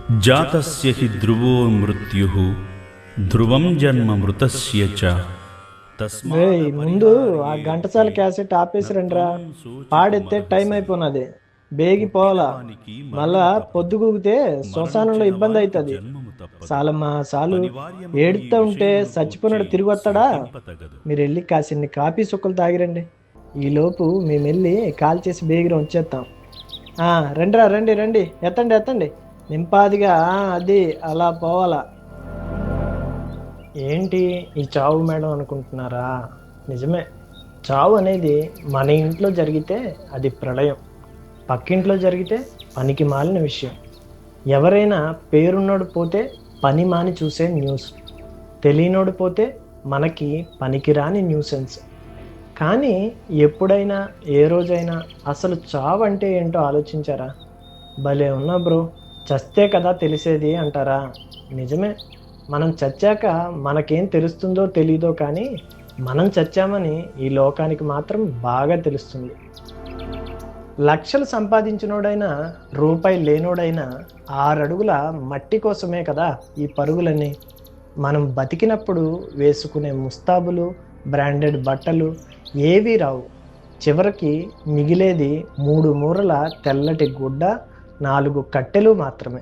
జాతస్య హి ధ్రువో మృత్యుః ధ్రువం జన్మ మృతస్య చ. ముందు ఆ ఘంటసాల క్యాసెట్ ఆపేసి రండిరా, పాడెత్తే టైం అయిపోయినది, బేగిపోవాలా. మళ్ళా పొద్దుగూగితే శ్మశానంలో ఇబ్బంది అవుతుంది. సాలమ్మా సాలు, ఏడుతూ ఉంటే చచ్చిపోయినాడు తిరిగి వస్తాడా? మీరు వెళ్ళి కాసిన్ని కాఫీ సుక్కలు తాగిరండి, ఈలోపు మేము వెళ్ళి కాల్ చేసి బేగిరం వచ్చేస్తాం. రండిరా, రండి రండి, ఎత్తండి ఎత్తండి నింపాదిగా, అది అలా పోవాలా. ఏంటి ఈ చావు మేడం అనుకుంటున్నారా? నిజమే, చావు అనేది మన ఇంట్లో జరిగితే అది ప్రళయం, పక్కింట్లో జరిగితే పనికి మాలిన విషయం. ఎవరైనా పేరున్నోడు పోతే పని మాని చూసే న్యూస్, తెలియనోడు పోతే మనకి పనికిరాని న్యూసెన్స్. కానీ ఎప్పుడైనా ఏ రోజైనా అసలు చావు అంటే ఏంటో ఆలోచించారా? భలే ఉన్నా బ్రో, చస్తే కదా తెలిసేది అంటారా? నిజమే, మనం చచ్చాక మనకేం తెలుస్తుందో తెలీదో, కానీ మనం చచ్చామని ఈ లోకానికి మాత్రం బాగా తెలుస్తుంది. లక్షలు సంపాదించినోడైనా రూపాయి లేనోడైనా 6 అడుగుల మట్టి కోసమే కదా ఈ పరుగులన్నీ. మనం బతికినప్పుడు వేసుకునే ముస్తాబులు, బ్రాండెడ్ బట్టలు ఏవీ రావు. చివరికి మిగిలేది 3 మూరల తెల్లటి గుడ్డ, 4 కట్టెలు మాత్రమే.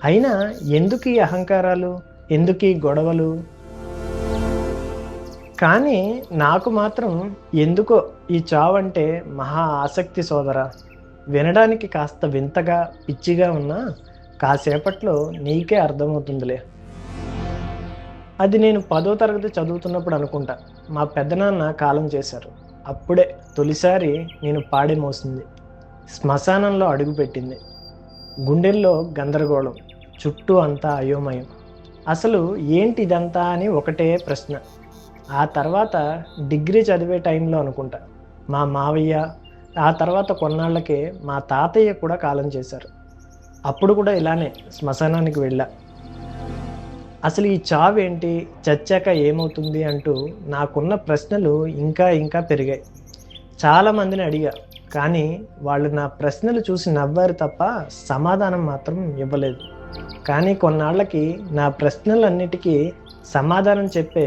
అయినా ఎందుకు ఈ అహంకారాలు, ఎందుకు ఈ గొడవలు? కానీ నాకు మాత్రం ఎందుకో ఈ చావంటే మహా ఆసక్తి సోదరా. వినడానికి కాస్త వింతగా పిచ్చిగా ఉన్నా కాసేపట్లో నీకే అర్థమవుతుందిలే. అది నేను 10వ తరగతి చదువుతున్నప్పుడు అనుకుంటా. మా పెద్దనాన్న కాలం చేశారు. అప్పుడే తొలిసారి నేను పాడి మోసింది. శ్మశానంలో అడుగుపెట్టింది. గుండెల్లో గందరగోళం, చుట్టూ అంతా అయోమయం. అసలు ఏంటి ఇదంతా అని ఒకటే ప్రశ్న. ఆ తర్వాత డిగ్రీ చదివే టైంలో అనుకుంటా మా మావయ్య, ఆ తర్వాత కొన్నాళ్ళకే మా తాతయ్య కూడా కాలం చేశారు. అప్పుడు కూడా ఇలానే శ్మశానానికి వెళ్ళా. అసలు ఈ చావేంటి, చచ్చాక ఏమవుతుంది అంటూ నాకున్న ప్రశ్నలు ఇంకా ఇంకా పెరిగాయి. చాలామందిని అడిగా, కానీ వాళ్ళు నా ప్రశ్నలు చూసి నవ్వారు తప్ప సమాధానం మాత్రం ఇవ్వలేదు. కానీ కొన్నాళ్ళకి నా ప్రశ్నలన్నిటికీ సమాధానం చెప్పే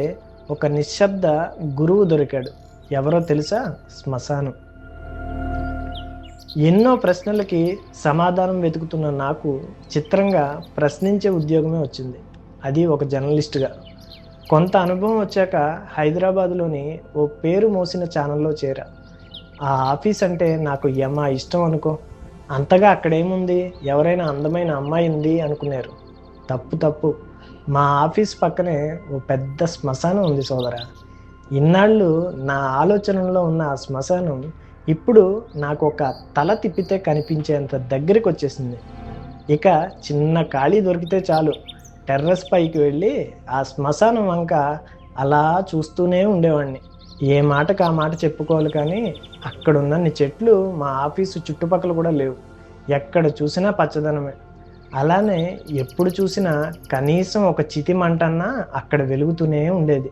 ఒక నిశ్శబ్ద గురువు దొరికాడు. ఎవరో తెలుసా? శ్మశానం. ఎన్నో ప్రశ్నలకి సమాధానం వెతుకుతున్న నాకు చిత్రంగా ప్రశ్నించే ఉద్యోగమే వచ్చింది, అది ఒక జర్నలిస్ట్గా. కొంత అనుభవం వచ్చాక హైదరాబాద్లోని ఓ పేరు మోసిన ఛానల్లో చేరా. ఆ ఆఫీస్ అంటే నాకు యమ ఇష్టం అనుకో. అంతగా అక్కడేముంది, ఎవరైనా అందమైన అమ్మాయి ఉంది అనుకున్నారు. తప్పు తప్పు. మా ఆఫీస్ పక్కనే ఓ పెద్ద శ్మశానం ఉంది సోదరా. ఇన్నాళ్ళు నా ఆలోచనలో ఉన్న ఆ శ్మశానం ఇప్పుడు నాకు ఒక తల తిప్పితే కనిపించేంత దగ్గరికి వచ్చేసింది. ఇక చిన్న ఖాళీ దొరికితే చాలు, టెర్రస్ పైకి వెళ్ళి ఆ శ్మశానం వంక అలా చూస్తూనే ఉండేవాడిని. ఏ మాటకు ఆ మాట చెప్పుకోవాలి, కానీ అక్కడున్న చెట్లు మా ఆఫీసు చుట్టుపక్కల కూడా లేవు. ఎక్కడ చూసినా పచ్చదనమే. అలానే ఎప్పుడు చూసినా కనీసం ఒక చితి మంటన్నా అక్కడ వెలుగుతూనే ఉండేది.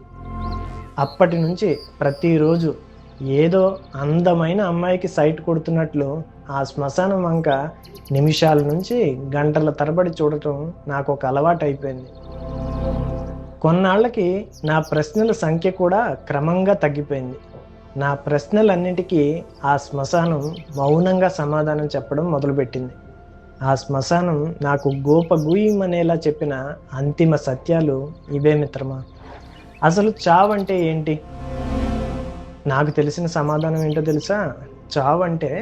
అప్పటి నుంచి ప్రతిరోజు ఏదో అందమైన అమ్మాయికి సైట్ కొడుతున్నట్లు ఆ శ్మశానం వంక నిమిషాల నుంచి గంటల తరబడి చూడటం నాకు ఒక అలవాటు అయిపోయింది. కొన్నాళ్ళకి నా ప్రశ్నల సంఖ్య కూడా క్రమంగా తగ్గిపోయింది. నా ప్రశ్నలన్నిటికీ ఆ శ్మశానం మౌనంగా సమాధానం చెప్పడం మొదలుపెట్టింది. ఆ శ్మశానం నాకు గోపగూయమనేలా చెప్పిన అంతిమ సత్యాలు ఇవే మిత్రమా. అసలు చావంటే ఏంటి? నాకు తెలిసిన సమాధానం ఏంటో తెలుసా? చావంటే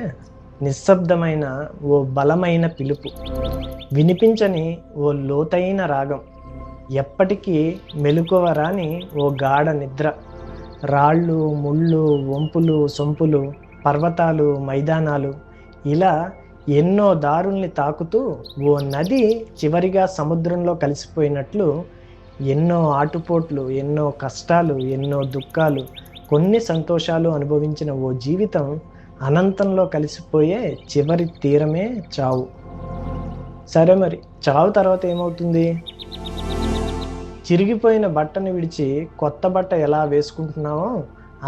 నిశ్శబ్దమైన ఓ బలమైన పిలుపు, వినిపించని ఓ లోతైన రాగం, ఎప్పటికీ మెలకువ రాని ఓ గాఢ నిద్ర. రాళ్ళు, ముళ్ళు, వంపులు, సొంపులు, పర్వతాలు, మైదానాలు, ఇలా ఎన్నో దారుల్ని తాకుతూ ఓ నది చివరిగా సముద్రంలో కలిసిపోయినట్లు ఎన్నో ఆటుపోట్లు, ఎన్నో కష్టాలు, ఎన్నో దుఃఖాలు, కొన్ని సంతోషాలు అనుభవించిన ఓ జీవితం అనంతంలో కలిసిపోయే చివరి తీరమే చావు. సరే, మరి చావు తర్వాత ఏమవుతుంది? చిరిగిపోయిన బట్టను విడిచి కొత్త బట్ట ఎలా వేసుకుంటున్నామో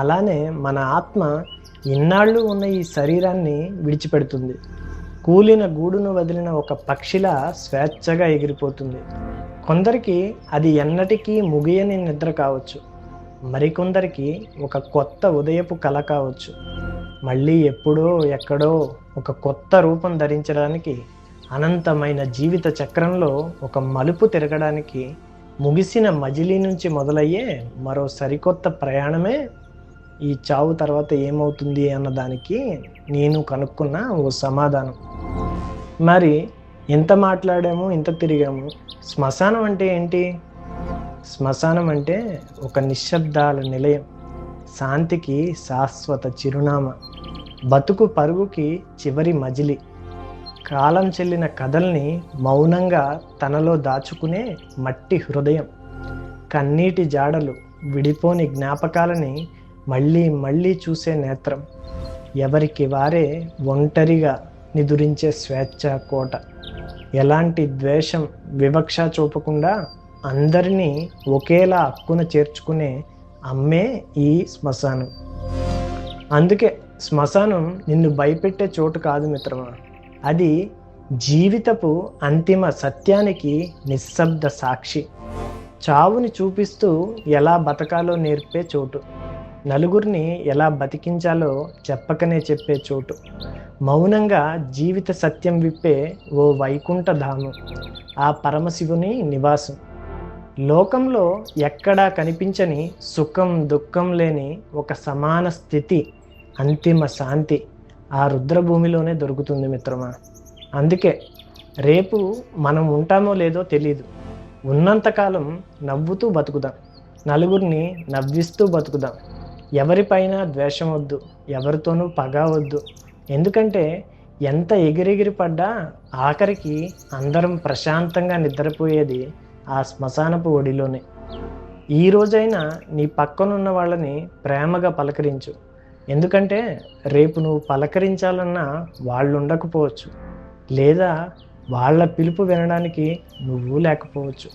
అలానే మన ఆత్మ ఇన్నాళ్ళు ఉన్న ఈ శరీరాన్ని విడిచిపెడుతుంది. కూలిన గూడును వదిలిన ఒక పక్షిలా స్వేచ్ఛగా ఎగిరిపోతుంది. కొందరికి అది ఎన్నటికీ ముగియని నిద్ర కావచ్చు, మరికొందరికి ఒక కొత్త ఉదయపు కల కావచ్చు. మళ్ళీ ఎప్పుడో ఎక్కడో ఒక కొత్త రూపం ధరించడానికి, అనంతమైన జీవిత చక్రంలో ఒక మలుపు తిరగడానికి, ముగిసిన మజిలీ నుంచి మొదలయ్యే మరో సరికొత్త ప్రయాణమే ఈ చావు తర్వాత ఏమవుతుంది అన్నదానికి నేను కనుక్కున్న ఓ సమాధానం. మరి ఇంత మాట్లాడాము, ఇంత తిరిగాము, శ్మశానం అంటే ఏంటి? శ్మశానం అంటే ఒక నిశ్శబ్దాల నిలయం, శాంతికి శాశ్వత చిరునామా, బతుకు పరుగుకి చివరి మజిలి, కాలం చెల్లిన కథల్ని మౌనంగా తనలో దాచుకునే మట్టి హృదయం, కన్నీటి జాడలు, విడిపోని జ్ఞాపకాలని మళ్ళీ మళ్ళీ చూసే నేత్రం, ఎవరికి వారే ఒంటరిగా నిదురించే స్వేచ్ఛ కోట, ఎలాంటి ద్వేషం వివక్ష చూపకుండా అందరినీ ఒకేలా హక్కున చేర్చుకునే అమ్మే ఈ శ్మశానం. అందుకే శ్మశానం నిన్ను భయపెట్టే చోటు కాదు మిత్రమా, అది జీవితపు అంతిమ సత్యానికి నిశ్శబ్ద సాక్షి, చావుని చూపిస్తూ ఎలా బతకాలో నేర్పే చోటు, నలుగురిని ఎలా బతికించాలో చెప్పకనే చెప్పే చోటు, మౌనంగా జీవిత సత్యం విప్పే ఓ వైకుంఠ ధామం, ఆ పరమశివుని నివాసం. లోకంలో ఎక్కడా కనిపించని సుఖం దుఃఖం లేని ఒక సమాన స్థితి, అంతిమ శాంతి ఆ రుద్రభూమిలోనే దొరుకుతుంది మిత్రమా. అందుకే రేపు మనం ఉంటామో లేదో తెలీదు, ఉన్నంతకాలం నవ్వుతూ బతుకుదాం, నలుగురిని నవ్విస్తూ బతుకుదాం, ఎవరిపైన ద్వేషం వద్దు, ఎవరితోనూ పగ వద్దు. ఎందుకంటే ఎంత ఎగిరెగిరి పడ్డా ఆఖరికి అందరం ప్రశాంతంగా నిద్రపోయేది ఆ శ్మశానపు ఒడిలోనే. ఈ రోజైనా నీ పక్కనున్న వాళ్ళని ప్రేమగా పలకరించు, ఎందుకంటే రేపు నువ్వు పలకరించాలన్నా వాళ్ళు ఉండకపోవచ్చు, లేదా వాళ్ళ పిలుపు వినడానికి నువ్వు లేకపోవచ్చు.